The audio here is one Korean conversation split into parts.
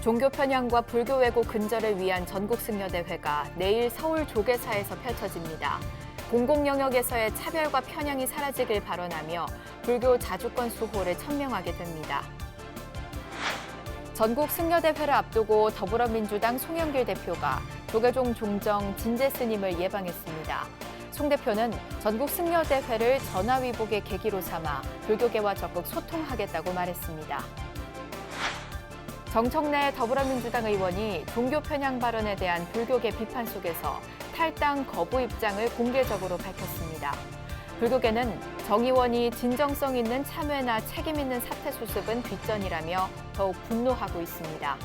종교 편향과 불교 왜곡 근절을 위한 전국 승려대회가 내일 서울 조계사에서 펼쳐집니다. 공공 영역에서의 차별과 편향이 사라지길 발언하며 불교 자주권 수호를 천명하게 됩니다. 전국 승려대회를 앞두고 더불어민주당 송영길 대표가 조계종 종정 진제 스님을 예방했습니다. 송 대표는 전국 승려대회를 전화위복의 계기로 삼아 불교계와 적극 소통하겠다고 말했습니다. 정청래 더불어민주당 의원이 종교 편향 발언에 대한 불교계 비판 속에서 탈당 거부 입장을 공개적으로 밝혔습니다. 불교계는 정 의원이 진정성 있는 참회나 책임 있는 사퇴 수습은 뒷전이라며 더욱 분노하고 있습니다.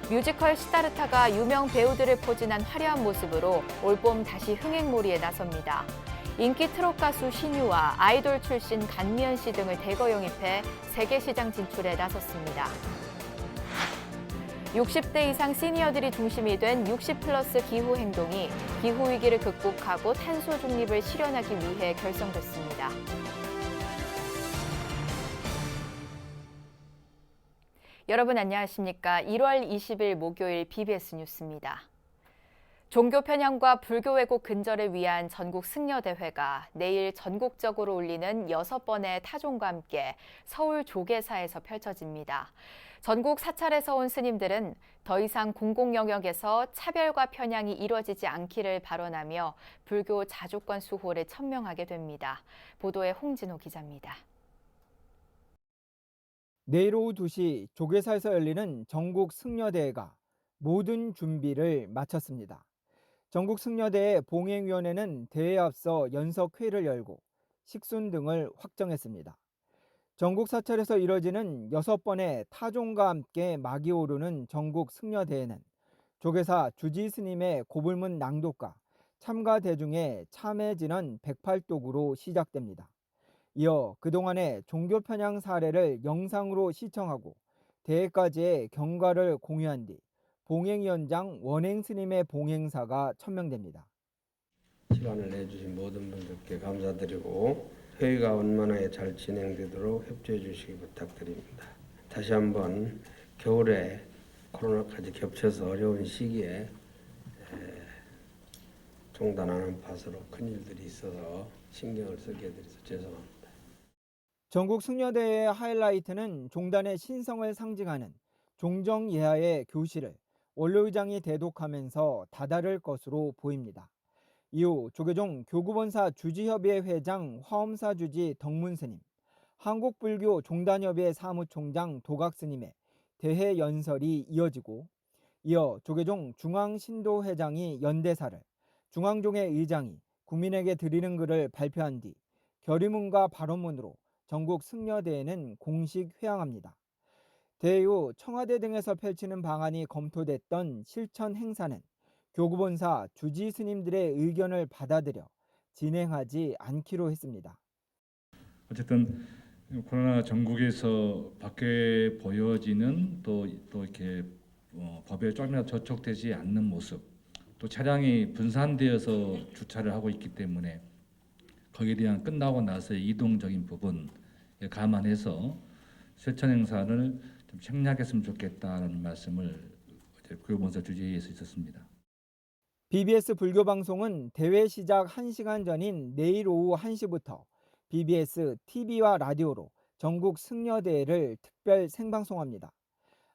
뮤지컬 시다르타가 유명 배우들을 포진한 화려한 모습으로 올봄 다시 흥행몰이에 나섭니다. 인기 트롯 가수 신유와 아이돌 출신 간미연 씨 등을 대거 영입해 세계 시장 진출에 나섰습니다. 60대 이상 시니어들이 중심이 된 60플러스 기후행동이 기후위기를 극복하고 탄소 중립을 실현하기 위해 결성됐습니다. 여러분 안녕하십니까? 1월 20일 목요일 BBS 뉴스입니다. 종교 편향과 불교 왜곡 근절을 위한 전국 승려대회가 내일 전국적으로 울리는 6번의 타종과 함께 서울 조계사에서 펼쳐집니다. 전국 사찰에서 온 스님들은 더 이상 공공 영역에서 차별과 편향이 이뤄지지 않기를 발언하며 불교 자주권 수호를 천명하게 됩니다. 보도에 홍진호 기자입니다. 내일 오후 2시 조계사에서 열리는 전국 승려대회가 모든 준비를 마쳤습니다. 전국 승려대회 봉행위원회는 대회에 앞서 연석회의를 열고 식순 등을 확정했습니다. 전국 사찰에서 이뤄지는 6번의 타종과 함께 막이 오르는 전국 승려대회는 조계사 주지 스님의 고불문 낭독과 참가 대중의 참회 진언 108독으로 시작됩니다. 이어 그동안의 종교 편향 사례를 영상으로 시청하고 대회까지의 경과를 공유한 뒤 봉행위원장 원행 스님의 봉행사가 천명됩니다. 시간을 내주신 모든 분들께 감사드리고 회의가 원만하게 잘 진행되도록 협조해 주시기 부탁드립니다. 다시 한번 겨울에 코로나까지 겹쳐서 어려운 시기에 종단하는 팟으로 큰일들이 있어서 신경을 쓰게 해드려서 죄송합니다. 전국 승려대회의 하이라이트는 종단의 신성을 상징하는 종정예하의 교시를 원로의장이 대독하면서 다다를 것으로 보입니다. 이후 조계종 교구본사 주지협의회 회장 화엄사 주지 덕문스님, 한국불교 종단협의회 사무총장 도각스님의 대회 연설이 이어지고 이어 조계종 중앙신도회장이 연대사를, 중앙종회 의장이 국민에게 드리는 글을 발표한 뒤 결의문과 발언문으로 전국 승려대회는 공식 회항합니다. 대회 후 청와대 등에서 펼치는 방안이 검토됐던 실천 행사는 교구본사 주지 스님들의 의견을 받아들여 진행하지 않기로 했습니다. 어쨌든 코로나 전국에서 밖에 보여지는 또 이렇게 법에 조금이라도 저촉되지 않는 모습, 또 차량이 분산되어서 주차를 하고 있기 때문에 거기에 대한 끝나고 나서의 이동적인 부분 감안해서 실천 행사를 좀 생략했으면 좋겠다는 말씀을 교구본사 주지회에서 있었습니다. BBS 불교방송은 대회 시작 1시간 전인 내일 오후 1시부터 BBS TV와 라디오로 전국 승려대회를 특별 생방송합니다.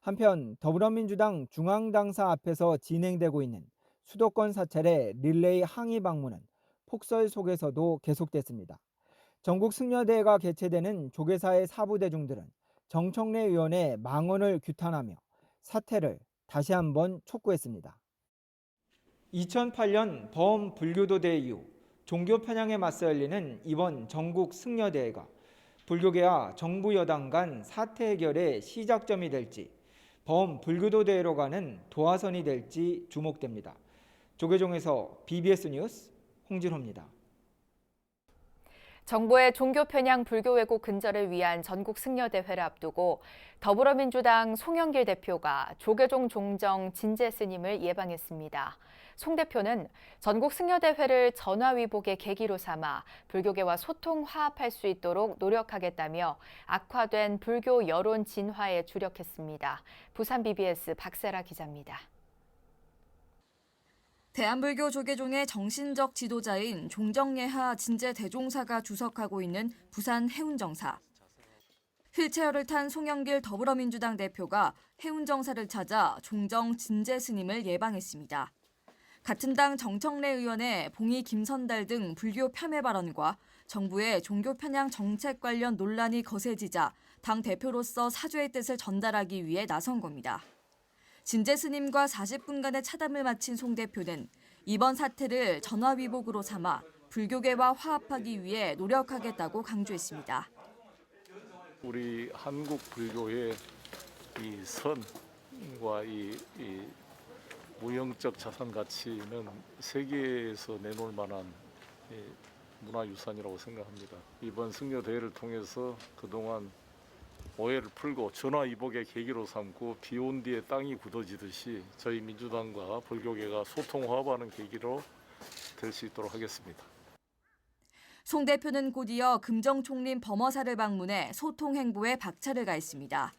한편 더불어민주당 중앙당사 앞에서 진행되고 있는 수도권 사찰의 릴레이 항의 방문은 폭설 속에서도 계속됐습니다. 전국 승려대회가 개최되는 조계사의 사부대중들은 정청래 의원의 망언을 규탄하며 사퇴를 다시 한번 촉구했습니다. 2008년 범 불교도 대회 이후 종교 편향에 맞서 열리는 이번 전국 승려대회가 불교계와 정부 여당 간 사태 해결의 시작점이 될지 범 불교도 대회로 가는 도화선이 될지 주목됩니다. 조계종에서 BBS 뉴스 홍진호입니다. 정부의 종교 편향 불교 왜곡 근절을 위한 전국 승려대회를 앞두고 더불어민주당 송영길 대표가 조계종 종정 진제 스님을 예방했습니다. 송 대표는 전국 승려대회를 전화위복의 계기로 삼아 불교계와 소통 화합할 수 있도록 노력하겠다며 악화된 불교 여론 진화에 주력했습니다. 부산 BBS 박세라 기자입니다. 대한불교 조계종의 정신적 지도자인 종정예하 진제대종사가 주석하고 있는 부산 해운정사. 휠체어를 탄 송영길 더불어민주당 대표가 해운정사를 찾아 종정 진제 스님을 예방했습니다. 같은 당 정청래 의원의 봉이 김선달 등 불교 폄훼 발언과 정부의 종교 편향 정책 관련 논란이 거세지자 당 대표로서 사죄의 뜻을 전달하기 위해 나선 겁니다. 진제 스님과 40분간의 차담을 마친 송 대표는 이번 사태를 전화위복으로 삼아 불교계와 화합하기 위해 노력하겠다고 강조했습니다. 우리 한국 불교의 이 선과 이 무형적 자산 가치는 세계에서 내놓을 만한 문화유산이라고 생각합니다. 이번 승려 대회를 통해서 그동안 오해를 풀고 전화위복의 계기로 삼고 비온 뒤에 땅이 굳어지듯이 저희 민주당과 불교계가 소통 화합하는 계기로 될 수 있도록 하겠습니다. 송 대표는 곧이어 금정총림 범어사를 방문해 소통 행보에 박차를 가했습니다.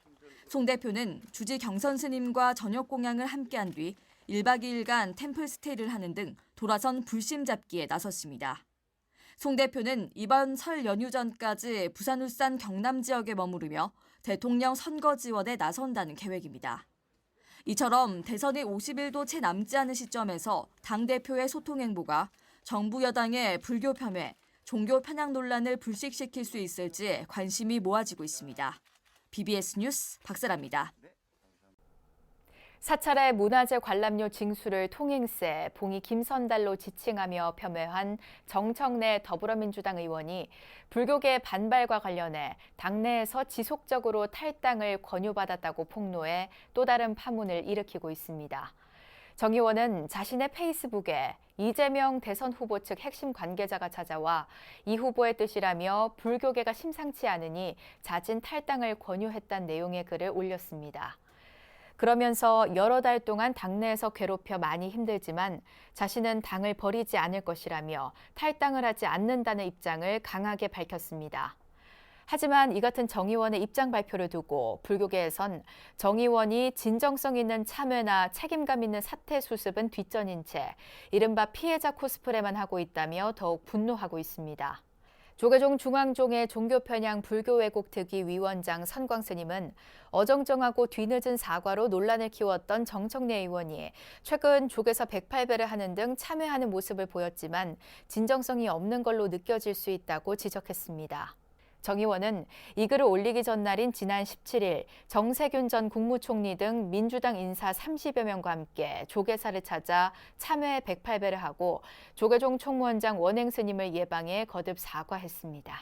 송 대표는 주지 경선 스님과 저녁 공양을 함께한 뒤 1박 2일간 템플 스테이를 하는 등 돌아선 불심 잡기에 나섰습니다. 송 대표는 이번 설 연휴 전까지 부산, 울산, 경남 지역에 머무르며 대통령 선거 지원에 나선다는 계획입니다. 이처럼 대선이 50일도 채 남지 않은 시점에서 당대표의 소통 행보가 정부 여당의 불교 폄훼, 종교 편향 논란을 불식시킬 수 있을지 관심이 모아지고 있습니다. BBS 뉴스 박세라입니다. 사찰의 문화재 관람료 징수를 통행세, 봉이 김선달로 지칭하며 폄훼한 정청래 더불어민주당 의원이 불교계 반발과 관련해 당내에서 지속적으로 탈당을 권유받았다고 폭로해 또 다른 파문을 일으키고 있습니다. 정 의원은 자신의 페이스북에 이재명 대선 후보 측 핵심 관계자가 찾아와 이 후보의 뜻이라며 불교계가 심상치 않으니 자진 탈당을 권유했다는 내용의 글을 올렸습니다. 그러면서 여러 달 동안 당내에서 괴롭혀 많이 힘들지만 자신은 당을 버리지 않을 것이라며 탈당을 하지 않는다는 입장을 강하게 밝혔습니다. 하지만 이 같은 정 의원의 입장 발표를 두고 불교계에선 정 의원이 진정성 있는 참여나 책임감 있는 사태 수습은 뒷전인 채 이른바 피해자 코스프레만 하고 있다며 더욱 분노하고 있습니다. 조계종 중앙종의 종교편향 불교왜곡 특위 위원장 선광 스님은 어정쩡하고 뒤늦은 사과로 논란을 키웠던 정청래 의원이 최근 조계사 108배를 하는 등 참여하는 모습을 보였지만 진정성이 없는 걸로 느껴질 수 있다고 지적했습니다. 정 의원은 이 글을 올리기 전날인 지난 17일 정세균 전 국무총리 등 민주당 인사 30여 명과 함께 조계사를 찾아 참여에 108배를 하고 조계종 총무원장 원행 스님을 예방해 거듭 사과했습니다.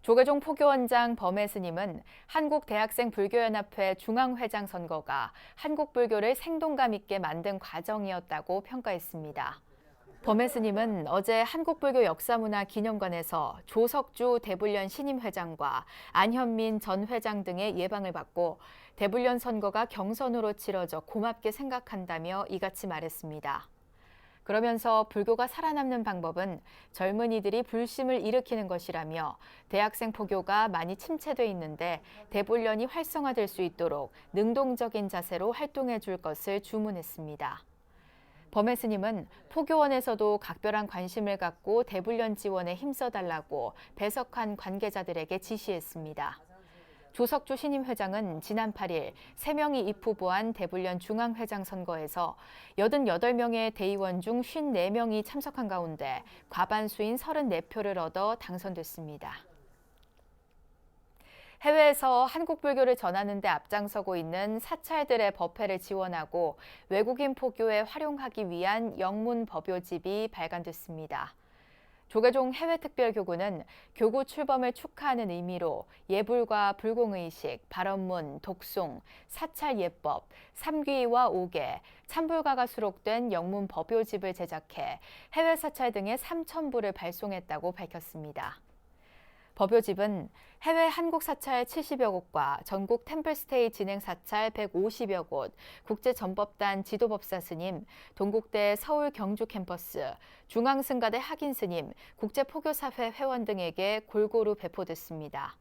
조계종 포교원장 범해 스님은 한국대학생불교연합회 중앙회장 선거가 한국 불교를 생동감 있게 만든 과정이었다고 평가했습니다. 범해 스님은 어제 한국불교 역사문화기념관에서 조석주 대불련 신임회장과 안현민 전 회장 등의 예방을 받고 대불련 선거가 경선으로 치러져 고맙게 생각한다며 이같이 말했습니다. 그러면서 불교가 살아남는 방법은 젊은이들이 불심을 일으키는 것이라며 대학생 포교가 많이 침체돼 있는데 대불련이 활성화될 수 있도록 능동적인 자세로 활동해 줄 것을 주문했습니다. 범해 스님은 포교원에서도 각별한 관심을 갖고 대불련 지원에 힘써달라고 배석한 관계자들에게 지시했습니다. 조석주 신임 회장은 지난 8일 3명이 입후보한 대불련 중앙회장 선거에서 88명의 대의원 중 54명이 참석한 가운데 과반수인 34표를 얻어 당선됐습니다. 해외에서 한국 불교를 전하는 데 앞장서고 있는 사찰들의 법회를 지원하고 외국인 포교에 활용하기 위한 영문 법요집이 발간됐습니다. 조계종 해외특별교구는 교구 출범을 축하하는 의미로 예불과 불공의식, 발언문, 독송, 사찰예법, 삼귀와 오계, 참불가가 수록된 영문 법요집을 제작해 해외 사찰 등에 3,000부를 발송했다고 밝혔습니다. 법요집은 해외 한국 사찰 70여 곳과 전국 템플스테이 진행 사찰 150여 곳, 국제전법단 지도법사 스님, 동국대 서울 경주 캠퍼스, 중앙승가대 학인 스님, 국제포교사회 회원 등에게 골고루 배포됐습니다.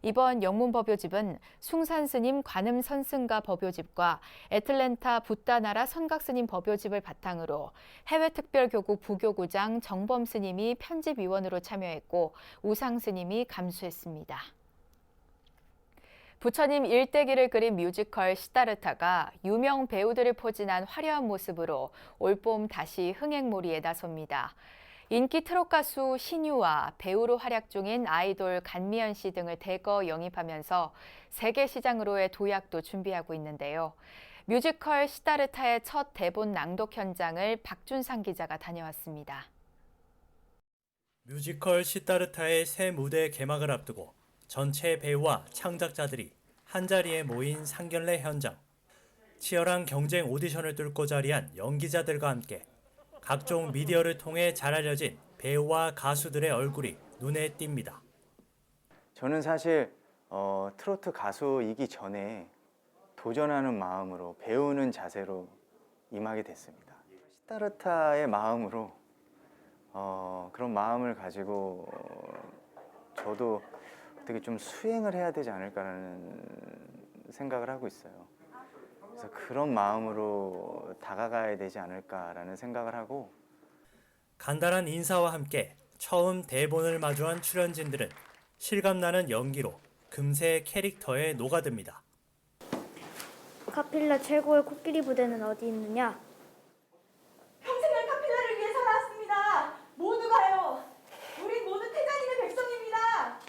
이번 영문법요집은 숭산스님 관음선승가 법요집과 애틀랜타 붓다나라 선각스님 법요집을 바탕으로 해외특별교구 부교구장 정범스님이 편집위원으로 참여했고 우상스님이 감수했습니다. 부처님 일대기를 그린 뮤지컬 시다르타가 유명 배우들을 포진한 화려한 모습으로 올봄 다시 흥행몰이에 나섭니다. 인기 트롯 가수 신유와 배우로 활약 중인 아이돌 간미연 씨 등을 대거 영입하면서 세계 시장으로의 도약도 준비하고 있는데요. 뮤지컬 시다르타의 첫 대본 낭독 현장을 박준상 기자가 다녀왔습니다. 뮤지컬 시다르타의 새 무대 개막을 앞두고 전체 배우와 창작자들이 한자리에 모인 상견례 현장. 치열한 경쟁 오디션을 뚫고 자리한 연기자들과 함께 각종 미디어를 통해 잘 알려진 배우와 가수들의 얼굴이 눈에 띕니다. 저는 사실 트로트 가수이기 전에 도전하는 마음으로 배우는 자세로 임하게 됐습니다. 시다르타의 마음으로 그런 마음을 가지고 저도 어떻게 좀 수행을 해야 되지 않을까라는 생각을 하고 있어요. 그래서 그런 마음으로 다가가야 되지 않을까라는 생각을 하고 간단한 인사와 함께 처음 대본을 마주한 출연진들은 실감나는 연기로 금세 캐릭터에 녹아듭니다. 카필라 최고의 코끼리 부대는 어디 있느냐? 평생을 카필라를 위해 살아왔습니다. 모두가요. 우린 모두 태자님의 백성입니다.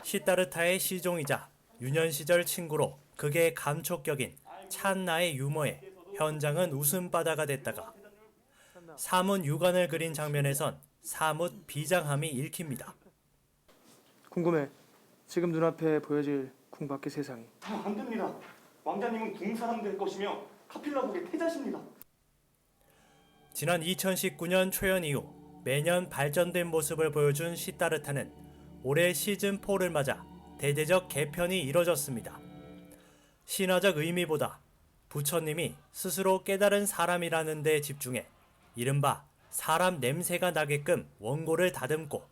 시다르타의 시종이자 유년 시절 친구로 극의 감촉격인 찬나의 유머에 현장은 웃음바다가 됐다가 사뭇 육안을 그린 장면에선 사뭇 비장함이 읽힙니다. 궁금해. 지금 눈앞에 보여질 궁 밖의 세상이. 안 됩니다. 왕자님은 궁사람 될 것이며 카필라국의 태자십니다. 지난 2019년 초연 이후 매년 발전된 모습을 보여준 시다르타는 올해 시즌4를 맞아 대대적 개편이 이뤄졌습니다. 신화적 의미보다 부처님이 스스로 깨달은 사람이라는 데 집중해 이른바 사람 냄새가 나게끔 원고를 다듬고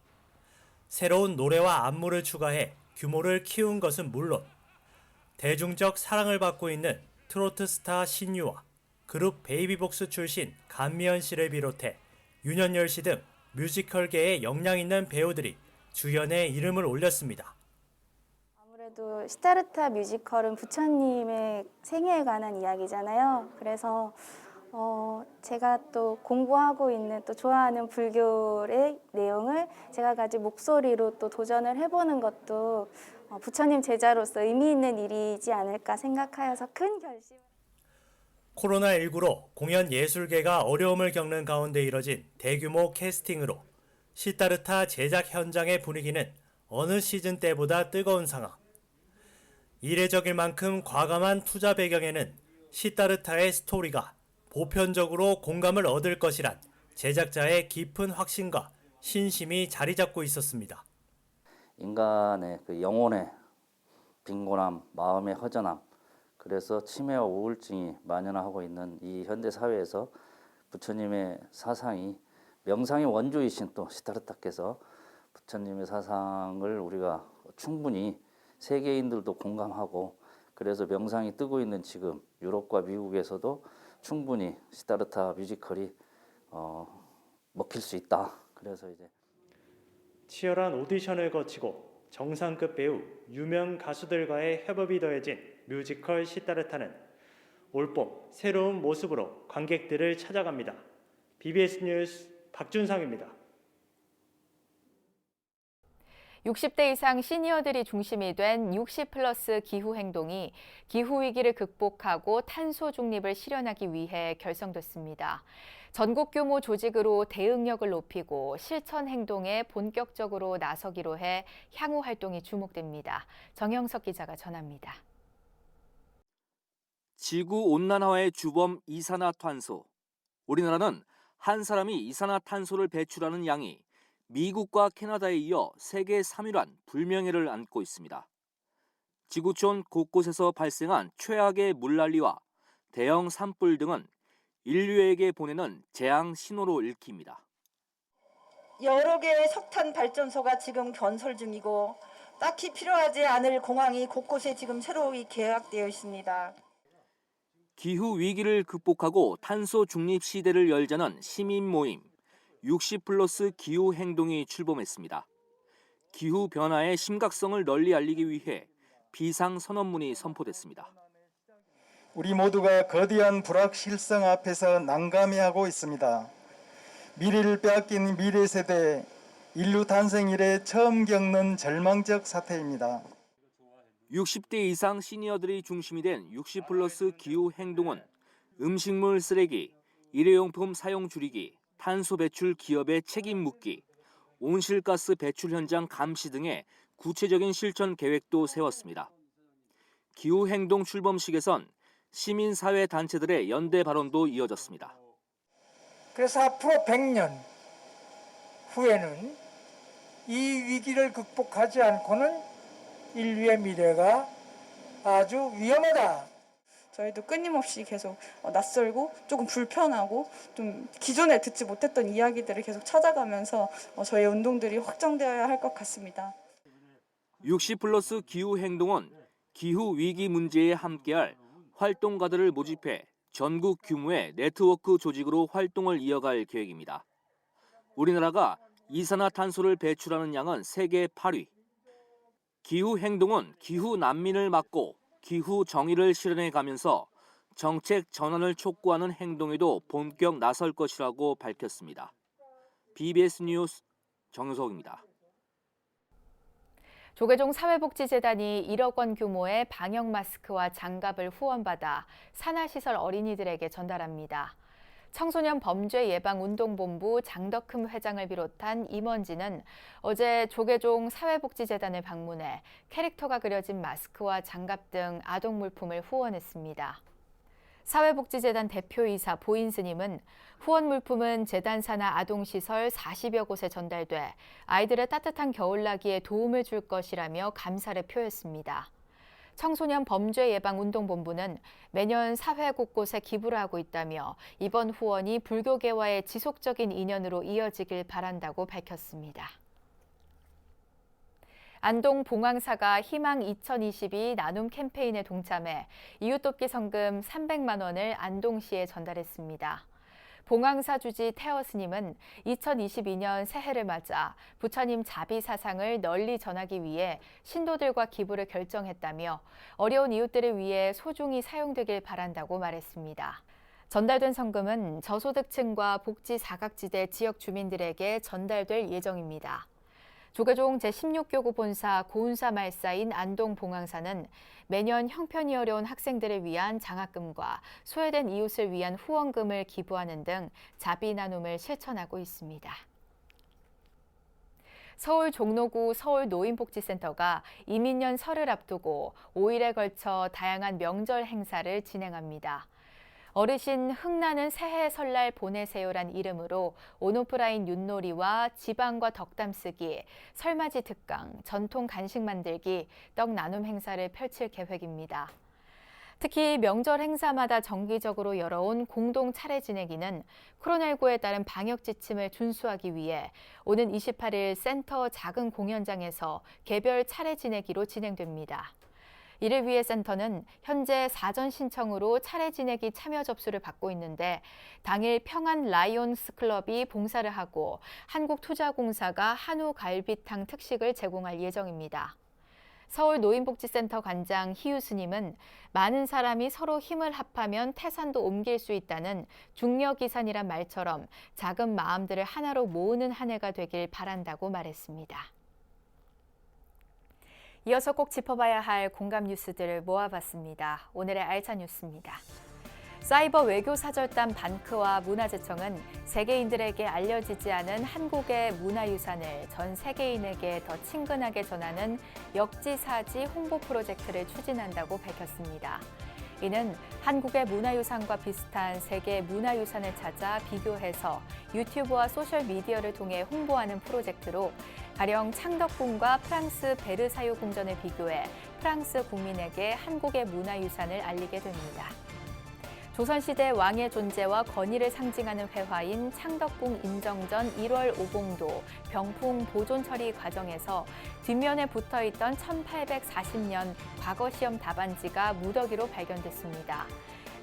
새로운 노래와 안무를 추가해 규모를 키운 것은 물론 대중적 사랑을 받고 있는 트로트 스타 신유와 그룹 베이비복스 출신 간미연 씨를 비롯해 윤현열 씨 등 뮤지컬계에 역량 있는 배우들이 주연에 이름을 올렸습니다. 아무래도 시다르타 뮤지컬은 부처님의 생애에 관한 이야기잖아요. 그래서 제가 또 공부하고 있는 또 좋아하는 불교의 내용을 제가 가진 목소리로 또 도전을 해보는 것도 부처님 제자로서 의미 있는 일이지 않을까 생각하여서 큰 결심을. 코로나19로 공연 예술계가 어려움을 겪는 가운데 이뤄진 대규모 캐스팅으로 시다르타 제작 현장의 분위기는 어느 시즌 때보다 뜨거운 상황. 이례적일 만큼 과감한 투자 배경에는 시다르타의 스토리가 보편적으로 공감을 얻을 것이란 제작자의 깊은 확신과 신심이 자리 잡고 있었습니다. 인간의 그 영혼의 빈곤함, 마음의 허전함, 그래서 치매와 우울증이 만연하고 있는 이 현대 사회에서 부처님의 사상이 명상의 원조이신 또 시다르타께서 부처님의 사상을 우리가 충분히 세계인들도 공감하고 그래서 명상이 뜨고 있는 지금 유럽과 미국에서도 충분히 시다르타 뮤지컬이 먹힐 수 있다. 그래서 이제 치열한 오디션을 거치고 정상급 배우, 유명 가수들과의 협업이 더해진 뮤지컬 시다르타는 올봄 새로운 모습으로 관객들을 찾아갑니다. BBS 뉴스 박준상입니다. 60대 이상 시니어들이 중심이 된 60플러스 기후행동이 기후위기를 극복하고 탄소 중립을 실현하기 위해 결성됐습니다. 전국 규모 조직으로 대응력을 높이고 실천 행동에 본격적으로 나서기로 해 향후 활동이 주목됩니다. 정영석 기자가 전합니다. 지구온난화의 주범 이산화탄소. 우리나라는 한 사람이 이산화탄소를 배출하는 양이 미국과 캐나다에 이어 세계 3위란 불명예를 안고 있습니다. 지구촌 곳곳에서 발생한 최악의 물난리와 대형 산불 등은 인류에게 보내는 재앙 신호로 읽힙니다. 여러 개의 석탄 발전소가 지금 건설 중이고 딱히 필요하지 않을 공항이 곳곳에 지금 새로이 계약되어 있습니다. 기후 위기를 극복하고 탄소 중립 시대를 열자는 시민 모임 60+ 기후 행동이 출범했습니다. 기후 변화의 심각성을 널리 알리기 위해 비상 선언문이 선포됐습니다. 우리 모두가 거대한 불확실성 앞에서 난감해하고 있습니다. 미래를 빼앗긴 미래 세대, 인류 탄생 이래 처음 겪는 절망적 사태입니다. 60대 이상 시니어들이 중심이 된 60+ 기후 행동은 음식물 쓰레기, 일회용품 사용 줄이기, 탄소 배출 기업의 책임 묻기, 온실가스 배출 현장 감시 등의 구체적인 실천 계획도 세웠습니다. 기후 행동 출범식에선 시민사회 단체들의 연대 발언도 이어졌습니다. 그래서 앞으로 100년 후에는 이 위기를 극복하지 않고는 인류의 미래가 아주 위험하다. 저희도 끊임없이 계속 낯설고 조금 불편하고 좀 기존에 듣지 못했던 이야기들을 계속 찾아가면서 저희 운동들이 확장되어야 할 것 같습니다. 60+ 기후 행동은 기후 위기 문제에 함께할 활동가들을 모집해 전국 규모의 네트워크 조직으로 활동을 이어갈 계획입니다. 우리나라가 이산화탄소를 배출하는 양은 세계 8위. 기후 행동은 기후 난민을 막고 기후 정의를 실현해 가면서 정책 전환을 촉구하는 행동에도 본격 나설 것이라고 밝혔습니다. BBS 뉴스 정효석입니다. 조계종 사회복지재단이 1억 원 규모의 방역 마스크와 장갑을 후원받아 산하시설 어린이들에게 전달합니다. 청소년 범죄 예방 운동본부 장덕흠 회장을 비롯한 임원진은 어제 조계종 사회복지재단을 방문해 캐릭터가 그려진 마스크와 장갑 등 아동 물품을 후원했습니다. 사회복지재단 대표이사 보인스님은 후원 물품은 재단 산하 아동시설 40여 곳에 전달돼 아이들의 따뜻한 겨울나기에 도움을 줄 것이라며 감사를 표했습니다. 청소년 범죄 예방 운동본부는 매년 사회 곳곳에 기부를 하고 있다며 이번 후원이 불교계와의 지속적인 인연으로 이어지길 바란다고 밝혔습니다. 안동 봉황사가 희망 2022 나눔 캠페인에 동참해 이웃돕기 성금 300만 원을 안동시에 전달했습니다. 봉황사 주지 태어 스님은 2022년 새해를 맞아 부처님 자비 사상을 널리 전하기 위해 신도들과 기부를 결정했다며 어려운 이웃들을 위해 소중히 사용되길 바란다고 말했습니다. 전달된 성금은 저소득층과 복지 사각지대 지역 주민들에게 전달될 예정입니다. 조계종 제16교구 본사 고운사 말사인 안동 봉황사는 매년 형편이 어려운 학생들을 위한 장학금과 소외된 이웃을 위한 후원금을 기부하는 등 자비 나눔을 실천하고 있습니다. 서울 종로구 서울노인복지센터가 이민년 설을 앞두고 5일에 걸쳐 다양한 명절 행사를 진행합니다. 어르신 흥나는 새해 설날 보내세요란 이름으로 온오프라인 윷놀이와 지방과 덕담 쓰기, 설맞이 특강, 전통 간식 만들기, 떡 나눔 행사를 펼칠 계획입니다. 특히 명절 행사마다 정기적으로 열어온 공동 차례 지내기는 코로나19에 따른 방역 지침을 준수하기 위해 오는 28일 센터 작은 공연장에서 개별 차례 지내기로 진행됩니다. 이를 위해 센터는 현재 사전 신청으로 차례 지내기 참여 접수를 받고 있는데 당일 평안 라이온스 클럽이 봉사를 하고 한국투자공사가 한우 갈비탕 특식을 제공할 예정입니다. 서울노인복지센터 관장 희유스님은 많은 사람이 서로 힘을 합하면 태산도 옮길 수 있다는 중력이산이란 말처럼 작은 마음들을 하나로 모으는 한 해가 되길 바란다고 말했습니다. 이어서 꼭 짚어봐야 할 공감 뉴스들을 모아봤습니다. 오늘의 알찬 뉴스입니다. 사이버 외교 사절단 반크와 문화재청은 세계인들에게 알려지지 않은 한국의 문화유산을 전 세계인에게 더 친근하게 전하는 역지사지 홍보 프로젝트를 추진한다고 밝혔습니다. 이는 한국의 문화유산과 비슷한 세계 문화유산을 찾아 비교해서 유튜브와 소셜미디어를 통해 홍보하는 프로젝트로 가령 창덕궁과 프랑스 베르사유 궁전을 비교해 프랑스 국민에게 한국의 문화유산을 알리게 됩니다. 조선시대 왕의 존재와 권위를 상징하는 회화인 창덕궁 인정전 1월 오봉도 병풍 보존 처리 과정에서 뒷면에 붙어있던 1840년 과거 시험 답안지가 무더기로 발견됐습니다.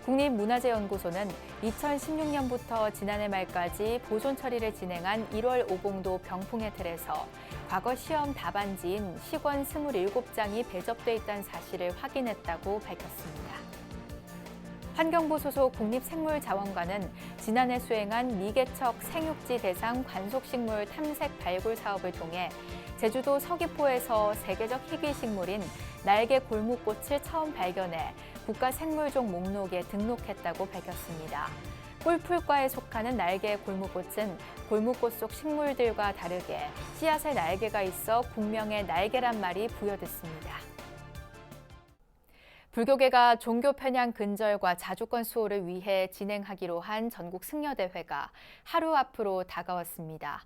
국립문화재연구소는 2016년부터 지난해 말까지 보존 처리를 진행한 1월 오봉도 병풍의 틀에서 과거 시험 답안지인 시권 27장이 배접돼 있다는 사실을 확인했다고 밝혔습니다. 환경부 소속 국립생물자원관은 지난해 수행한 미개척 생육지 대상 관속식물 탐색 발굴 사업을 통해 제주도 서귀포에서 세계적 희귀식물인 날개 골무꽃을 처음 발견해 국가생물종 목록에 등록했다고 밝혔습니다. 꿀풀과에 속하는 날개 골무꽃은 골무꽃 속 식물들과 다르게 씨앗에 날개가 있어 국명에 날개란 말이 부여됐습니다. 불교계가 종교 편향 근절과 자주권 수호를 위해 진행하기로 한 전국 승려대회가 하루 앞으로 다가왔습니다.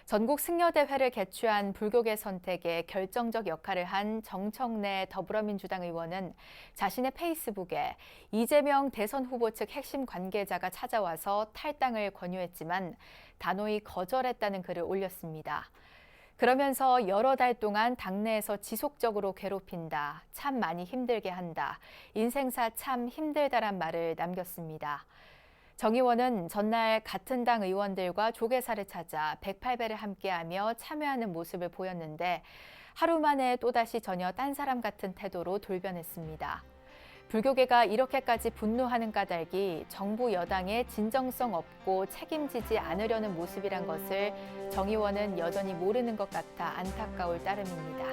전국 승려대회를 개최한 불교계 선택에 결정적 역할을 한 정청래 더불어민주당 의원은 자신의 페이스북에 이재명 대선 후보 측 핵심 관계자가 찾아와서 탈당을 권유했지만 단호히 거절했다는 글을 올렸습니다. 그러면서 여러 달 동안 당내에서 지속적으로 괴롭힌다, 참 많이 힘들게 한다, 인생사 참 힘들다란 말을 남겼습니다. 정 의원은 전날 같은 당 의원들과 조계사를 찾아 108배를 함께하며 참여하는 모습을 보였는데 하루 만에 또다시 전혀 딴 사람 같은 태도로 돌변했습니다. 불교계가 이렇게까지 분노하는 까닭이 정부 여당의 진정성 없고 책임지지 않으려는 모습이란 것을 정 의원은 여전히 모르는 것 같아 안타까울 따름입니다.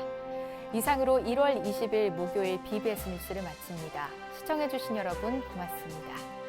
이상으로 1월 20일 목요일 BBS 뉴스를 마칩니다. 시청해주신 여러분 고맙습니다.